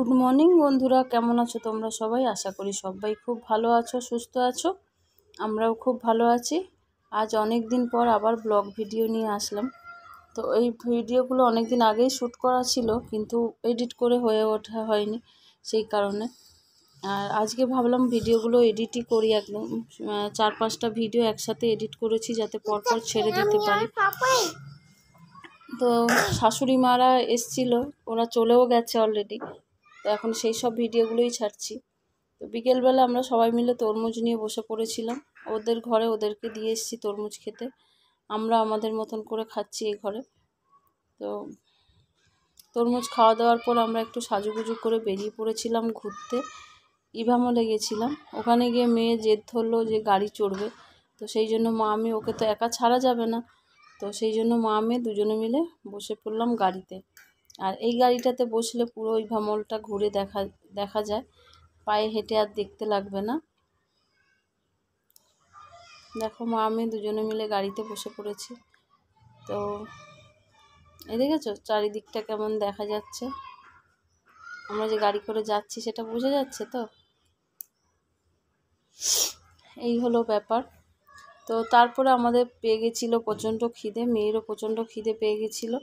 Good morning বন্ধুরা, কেমন আছো তোমরা সবাই? আশা করি সবাই খুব ভালো আছো, সুস্থ আছো। আমরাও খুব ভালো আছি। আজ অনেক দিন পর আবার ব্লগ ভিডিও নিয়ে আসলাম। তো এই ভিডিওগুলো অনেক দিন আগেই শ্যুট করা ছিল, কিন্তু এডিট করে হয়ে ওঠা হয়নি, সেই কারণে। আর আজকে ভাবলাম ভিডিওগুলো এডিটই করি, একদম 4-5টা ভিডিও একসাথে এডিট করেছি যাতে পরপর ছেড়ে দিতে পারি। তো শাশুড়ি মারা এসছিল, ওরা চলেও গেছে অলরেডি। তো এখন সেই সব ভিডিওগুলোই ছাড়ছি। তো বিকেলবেলা আমরা সবাই মিলে তরমুজ নিয়ে বসে পড়েছিলাম ওদের ঘরে, ওদেরকে দিয়ে এসেছি তরমুজ খেতে। আমরা আমাদের মতন করে খাচ্ছি এই ঘরে। তো তরমুজ খাওয়া দাওয়ার পর আমরা একটু সাজুগুজু করে বেরিয়ে পড়েছিলাম ঘুরতে। ইভামলে গেছিলাম। ওখানে গিয়ে মেয়ে জেদ ধরলো যে গাড়ি চড়বে। তো সেই জন্য মা আমি, ওকে তো একা ছাড়া যাবে না, তো সেই জন্য মা মেয়ে দুজনে মিলে বসে পড়লাম গাড়িতে। আর এই গাড়িটাতে বসলে পুরো ইভামলটা ঘুরে দেখা যায়, পায়ে হেঁটে আর দেখতে লাগবে না। দেখো মা আমি দুজনে মিলে গাড়িতে বসে পড়েছি। তো এই দেখেছো চারিদিকটা কেমন দেখা যাচ্ছে, আমরা যে গাড়ি করে যাচ্ছি সেটা বোঝা যাচ্ছে তো। এই হলো ব্যাপার। তো তারপরে আমাদের পেয়ে গেছিলো প্রচণ্ড খিদে, মেয়েরও প্রচণ্ড খিদে পেয়ে গেছিলো।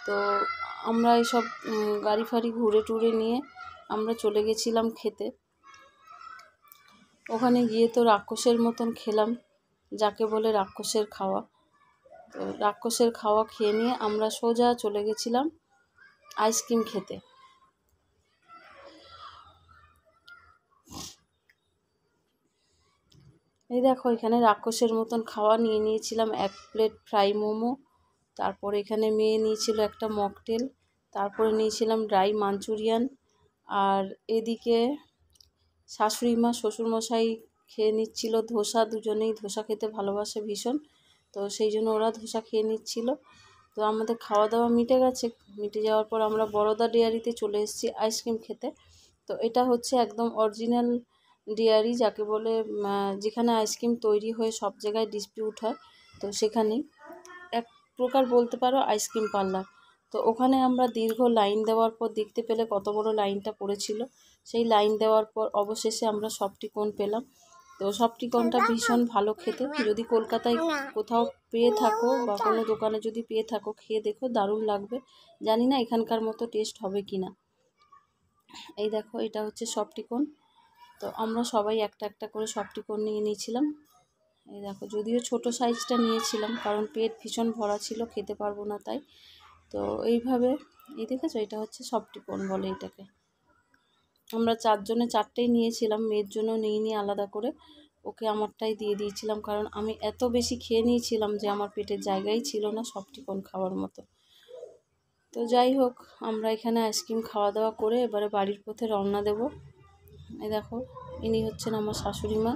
তো আমরা এইসব গাড়ি ফাড়ি ঘুরে টুরে নিয়ে আমরা চলে গেছিলাম খেতে। ওখানে গিয়ে তো রাক্ষসের মতন খেলাম, যাকে বলে রাক্ষসের খাওয়া। তো রাক্ষসের খাওয়া খেয়ে নিয়ে আমরা সোজা চলে গেছিলাম আইসক্রিম খেতে। এই দেখো এখানে রাক্ষসের মতন খাওয়া নিয়ে নিয়েছিলাম 1 প্লেট ফ্রাই মোমো, তারপর এখানে মেয়ে নিয়েছিল একটা মকটেল, তারপরে নিয়েছিলাম ড্রাই মাঞ্চুরিয়ান। আর এদিকে শাশুড়ি মা শ্বশুরমশাই খেয়ে নিচ্ছিল ধোসা, দুজনেই ধোসা খেতে ভালোবাসে ভীষণ, তো সেই জন্য ওরা ধোসা খেয়ে নিচ্ছিল। তো আমাদের খাওয়া দাওয়া মিটে গেছে। মিটে যাওয়ার পর আমরা বড়দা ডেয়ারিতে চলে এসেছি আইসক্রিম খেতে। তো এটা হচ্ছে একদম অরিজিনাল ডেয়ারি, যাকে বলে যেখানে আইসক্রিম তৈরি হয়ে সব জায়গায় ডিস্ট্রিবিউট হয়, তো সেখানেই এক প্রকার বলতে পারো আইসক্রিম পার্লার। তো ওখানে আমরা দীর্ঘ লাইন দেওয়ার পর দেখতে পেলে কত বড় লাইনটা পড়েছিল। সেই লাইন দেওয়ার পর অবশেষে আমরা সফটি কোন পেলাম। তো সফটি কোনটা ভীষণ ভালো খেতে, যদি কলকাতায় কোথাও পেয়ে থাকো বা কোনো দোকানে যদি পেয়ে থাকো খেয়ে দেখো, দারুণ লাগবে। জানি না এখানকার মতো টেস্ট হবে কি না। এই দেখো এটা হচ্ছে সফটি কোন। তো আমরা সবাই একটা একটা করে সফটি কোন নিয়ে নিয়েছিলাম। এই দেখো যদিও ছোট সাইজটা নিয়েছিলাম, কারণ পেট ভীষণ ভরা ছিল, খেতে পারবো না তাই। তো এইভাবে এই দেখেছো এটা হচ্ছে সফটি কোন বলে এটাকে। আমরা 4 জনে 4টেই নিয়েছিলাম, মেয়ের জন্য নিয়ে আলাদা করে, ওকে আমারটাই দিয়ে দিয়েছিলাম, কারণ আমি এত বেশি খেয়ে নিয়েছিলাম যে আমার পেটের জায়গাই ছিল না সফটি কোন খাওয়ার মতো। তো যাই হোক, আমরা এখানে আইসক্রিম খাওয়া দাওয়া করে এবারে বাড়ির পথে রওনা দেব। এই দেখো ইনি হচ্ছেন আমার শাশুড়ি মা,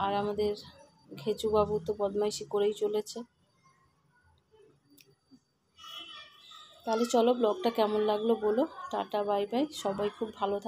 আর আমাদের ঘেচু বাবু তো বদমাইশি করেই চলেছে। তাহলে চলো ব্লগটা কেমন লাগলো বলো। টাটা বাই বাই, সবাই খুব ভালো থাকো।